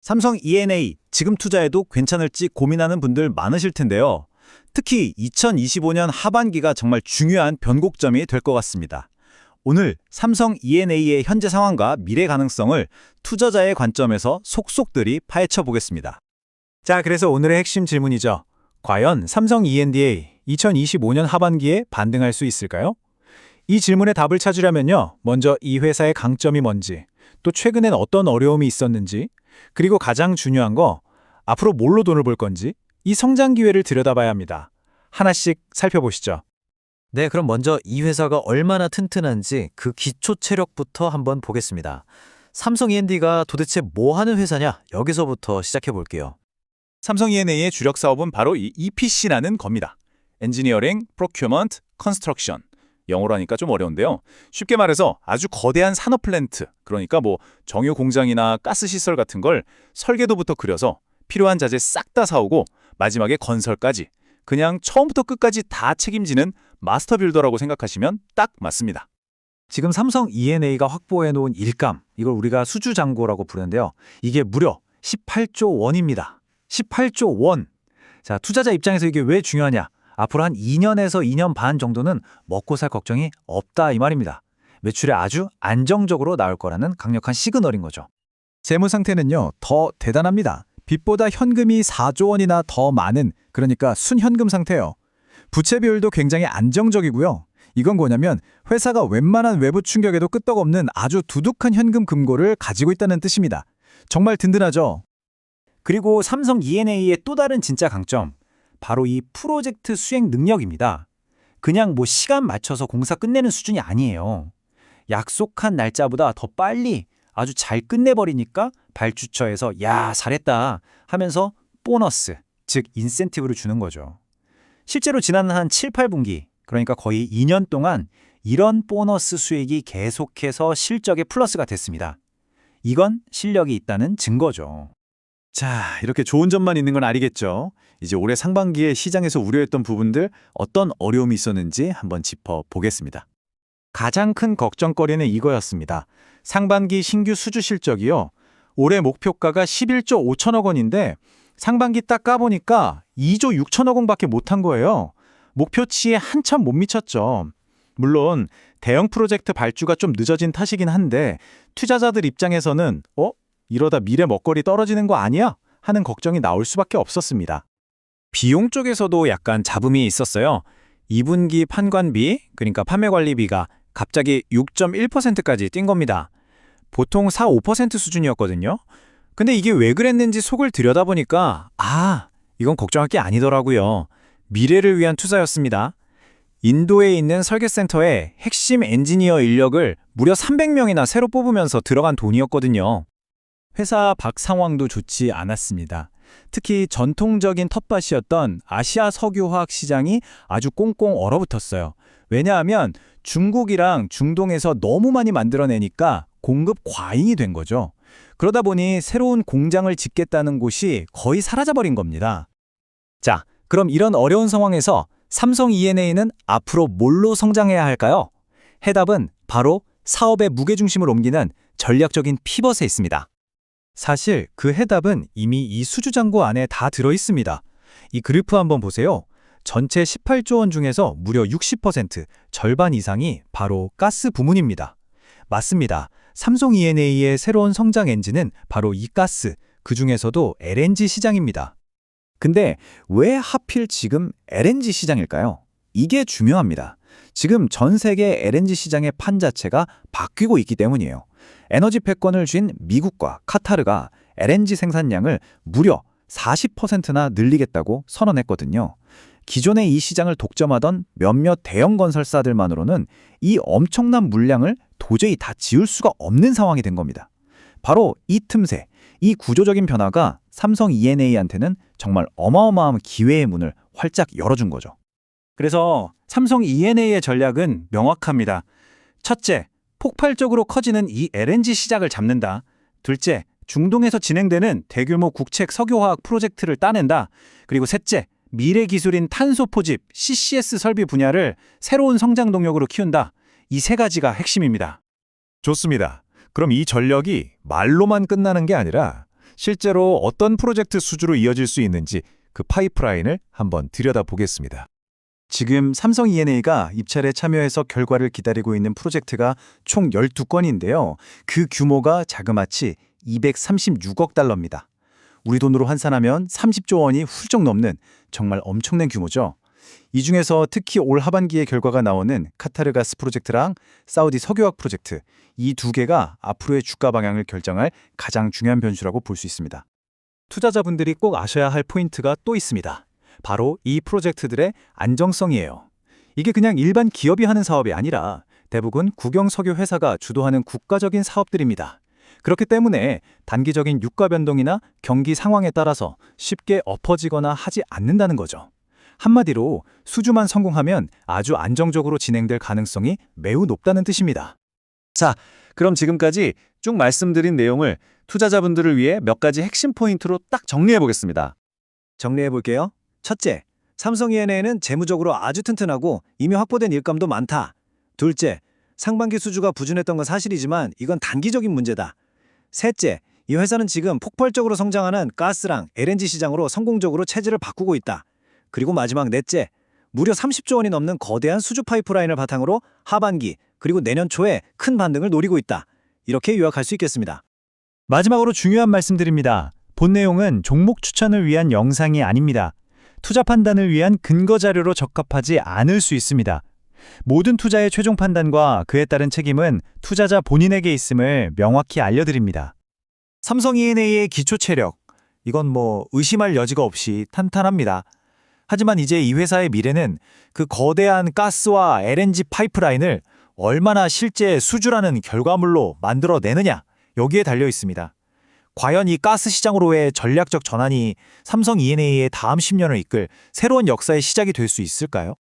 삼성 E&A 지금 투자해도 괜찮을지 고민하는 분들 많으실 텐데요. 특히 2025년 하반기가 정말 중요한 변곡점이 될 것 같습니다. 오늘 삼성 E&A의 현재 상황과 미래 가능성을 투자자의 관점에서 속속들이 파헤쳐 보겠습니다. 자, 그래서 오늘의 핵심 질문이죠. 과연 삼성 E&A 2025년 하반기에 반등할 수 있을까요? 이 질문의 답을 찾으려면요. 먼저 이 회사의 강점이 뭔지, 또 최근엔 어떤 어려움이 있었는지, 그리고 가장 중요한 거, 앞으로 뭘로 돈을 벌 건지, 이 성장 기회를 들여다봐야 합니다. 하나씩 살펴보시죠. 네, 그럼 먼저 이 회사가 얼마나 튼튼한지 그 기초 체력부터 한번 보겠습니다. 삼성 E&D가 도대체 뭐 하는 회사냐? 여기서부터 시작해 볼게요. 삼성 E&A의 주력 사업은 바로 이 EPC라는 겁니다. 엔지니어링, 프로큐먼트, 컨스트럭션. 영어로 하니까 좀 어려운데요. 쉽게 말해서 아주 거대한 산업 플랜트, 그러니까 정유 공장이나 가스 시설 같은 걸 설계도부터 그려서 필요한 자재 싹 다 사오고 마지막에 건설까지 그냥 처음부터 끝까지 다 책임지는 마스터 빌더라고 생각하시면 딱 맞습니다. 지금 삼성 E&A가 확보해 놓은 일감, 이걸 우리가 수주잔고라고 부르는데요. 이게 무려 18조 원입니다. 18조 원. 자, 투자자 입장에서 이게 왜 중요하냐? 앞으로 한 2년에서 2년 반 정도는 먹고 살 걱정이 없다 이 말입니다. 매출이 아주 안정적으로 나올 거라는 강력한 시그널인 거죠. 재무 상태는요, 더 대단합니다. 빚보다 현금이 4조 원이나 더 많은, 그러니까 순현금 상태예요. 부채 비율도 굉장히 안정적이고요. 이건 뭐냐면 회사가 웬만한 외부 충격에도 끄떡없는 아주 두둑한 현금 금고를 가지고 있다는 뜻입니다. 정말 든든하죠? 그리고 삼성 E&A의 또 다른 진짜 강점, 바로 이 프로젝트 수행 능력입니다. 그냥 시간 맞춰서 공사 끝내는 수준이 아니에요. 약속한 날짜보다 더 빨리 아주 잘 끝내버리니까 발주처에서 야, 잘했다 하면서 보너스, 즉 인센티브를 주는 거죠. 실제로 지난 한 7, 8분기, 그러니까 거의 2년 동안 이런 보너스 수익이 계속해서 실적에 플러스가 됐습니다. 이건 실력이 있다는 증거죠. 자, 이렇게 좋은 점만 있는 건 아니겠죠. 이제 올해 상반기에 시장에서 우려했던 부분들 어떤 어려움이 있었는지 한번 짚어보겠습니다. 가장 큰 걱정거리는 이거였습니다. 상반기 신규 수주 실적이요. 올해 목표가가 11조 5천억 원인데 상반기 딱 까보니까 2조 6천억 원밖에 못한 거예요. 목표치에 한참 못 미쳤죠. 물론 대형 프로젝트 발주가 좀 늦어진 탓이긴 한데 투자자들 입장에서는 이러다 미래 먹거리 떨어지는 거 아니야? 하는 걱정이 나올 수밖에 없었습니다. 비용 쪽에서도 약간 잡음이 있었어요. 2분기 판관비, 그러니까 판매관리비가 갑자기 6.1%까지 뛴 겁니다. 보통 4, 5% 수준이었거든요. 근데 이게 왜 그랬는지 속을 들여다보니까 이건 걱정할 게 아니더라고요. 미래를 위한 투자였습니다. 인도에 있는 설계센터에 핵심 엔지니어 인력을 무려 300명이나 새로 뽑으면서 들어간 돈이었거든요. 회사 밖 상황도 좋지 않았습니다. 특히 전통적인 텃밭이었던 아시아 석유화학 시장이 아주 꽁꽁 얼어붙었어요. 왜냐하면 중국이랑 중동에서 너무 많이 만들어내니까 공급 과잉이 된 거죠. 그러다 보니 새로운 공장을 짓겠다는 곳이 거의 사라져버린 겁니다. 자, 그럼 이런 어려운 상황에서 삼성 E&A는 앞으로 뭘로 성장해야 할까요? 해답은 바로 사업의 무게중심을 옮기는 전략적인 피벗에 있습니다. 사실 그 해답은 이미 이 수주잔고 안에 다 들어있습니다. 이 그래프 한번 보세요. 전체 18조 원 중에서 무려 60%, 절반 이상이 바로 가스 부문입니다. 맞습니다. 삼성 E&A의 새로운 성장 엔진은 바로 이 가스, 그중에서도 LNG 시장입니다. 근데 왜 하필 지금 LNG 시장일까요? 이게 중요합니다. 지금 전 세계 LNG 시장의 판 자체가 바뀌고 있기 때문이에요. 에너지 패권을 쥔 미국과 카타르가 LNG 생산량을 무려 40%나 늘리겠다고 선언했거든요. 기존의 이 시장을 독점하던 몇몇 대형 건설사들만으로는 이 엄청난 물량을 도저히 다 지을 수가 없는 상황이 된 겁니다. 바로 이 틈새, 이 구조적인 변화가 삼성 E&A한테는 정말 어마어마한 기회의 문을 활짝 열어준 거죠. 그래서 삼성 E&A의 전략은 명확합니다. 첫째, 폭발적으로 커지는 이 LNG 시장을 잡는다. 둘째, 중동에서 진행되는 대규모 국책 석유화학 프로젝트를 따낸다. 그리고 셋째, 미래 기술인 탄소 포집, CCS 설비 분야를 새로운 성장 동력으로 키운다. 이 세 가지가 핵심입니다. 좋습니다. 그럼 이 전력이 말로만 끝나는 게 아니라 실제로 어떤 프로젝트 수주로 이어질 수 있는지 그 파이프라인을 한번 들여다보겠습니다. 지금 삼성 E&A가 입찰에 참여해서 결과를 기다리고 있는 프로젝트가 총 12건인데요. 그 규모가 자그마치 236억 달러입니다. 우리 돈으로 환산하면 30조 원이 훌쩍 넘는 정말 엄청난 규모죠. 이 중에서 특히 올 하반기에 결과가 나오는 카타르 가스 프로젝트랑 사우디 석유화학 프로젝트, 이 두 개가 앞으로의 주가 방향을 결정할 가장 중요한 변수라고 볼 수 있습니다. 투자자분들이 꼭 아셔야 할 포인트가 또 있습니다. 바로 이 프로젝트들의 안정성이에요. 이게 그냥 일반 기업이 하는 사업이 아니라 대부분 국영 석유 회사가 주도하는 국가적인 사업들입니다. 그렇기 때문에 단기적인 유가 변동이나 경기 상황에 따라서 쉽게 엎어지거나 하지 않는다는 거죠. 한마디로 수주만 성공하면 아주 안정적으로 진행될 가능성이 매우 높다는 뜻입니다. 자, 그럼 지금까지 쭉 말씀드린 내용을 투자자분들을 위해 몇 가지 핵심 포인트로 딱 정리해 보겠습니다. 정리해 볼게요. 첫째, 삼성 E&A는 재무적으로 아주 튼튼하고 이미 확보된 일감도 많다. 둘째, 상반기 수주가 부진했던 건 사실이지만 이건 단기적인 문제다. 셋째, 이 회사는 지금 폭발적으로 성장하는 가스랑 LNG 시장으로 성공적으로 체질을 바꾸고 있다. 그리고 마지막 넷째, 무려 30조 원이 넘는 거대한 수주 파이프라인을 바탕으로 하반기 그리고 내년 초에 큰 반등을 노리고 있다. 이렇게 요약할 수 있겠습니다. 마지막으로 중요한 말씀드립니다. 본 내용은 종목 추천을 위한 영상이 아닙니다. 투자 판단을 위한 근거 자료로 적합하지 않을 수 있습니다. 모든 투자의 최종 판단과 그에 따른 책임은 투자자 본인에게 있음을 명확히 알려드립니다. 삼성 E&A의 기초 체력, 이건 의심할 여지가 없이 탄탄합니다. 하지만 이제 이 회사의 미래는 그 거대한 가스와 LNG 파이프라인을 얼마나 실제 수주라는 결과물로 만들어내느냐, 여기에 달려 있습니다. 과연 이 가스 시장으로의 전략적 전환이 삼성 E&A의 다음 10년을 이끌 새로운 역사의 시작이 될 수 있을까요?